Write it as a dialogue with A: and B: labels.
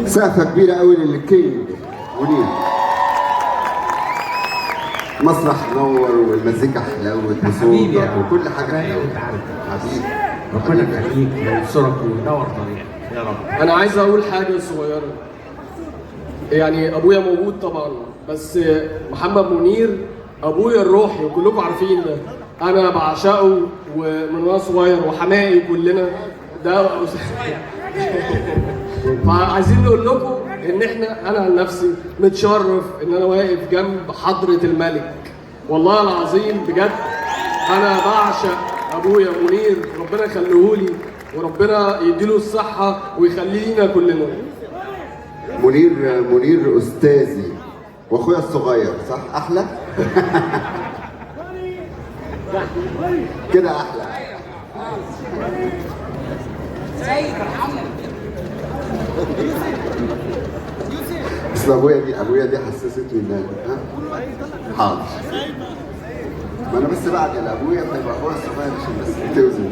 A: سقفة كبيرة قوي للكينج منير. مسرح نور والمزيكا حلوت وصوتك وكل حاجة حلوة. حبيبي
B: ربنا يخليك وينصرك وينور طريقك يا رب.
C: انا عايز اقول حاجه صغيره. يعني ابويا موجود طبعا، بس محمد منير ابويا الروحي وكلكم عارفين ده. انا بعشقه ومن وانا صغير، وحماقي كلنا ده فعايزين نقول لكم ان انا عن نفسي متشرف ان انا واقف جنب حضره الملك. والله العظيم بجد انا بعشق ابويا منير، ربنا يخليهولي وربنا يديله الصحه ويخلينا كلنا.
A: منير استاذي واخويا الصغير، صح؟ احلى كده احلى. اصل ابويا دي حسستني ان حاضر. ما انا بس بعد ابويا هيبقى اخويا الصغير عشان بس توزن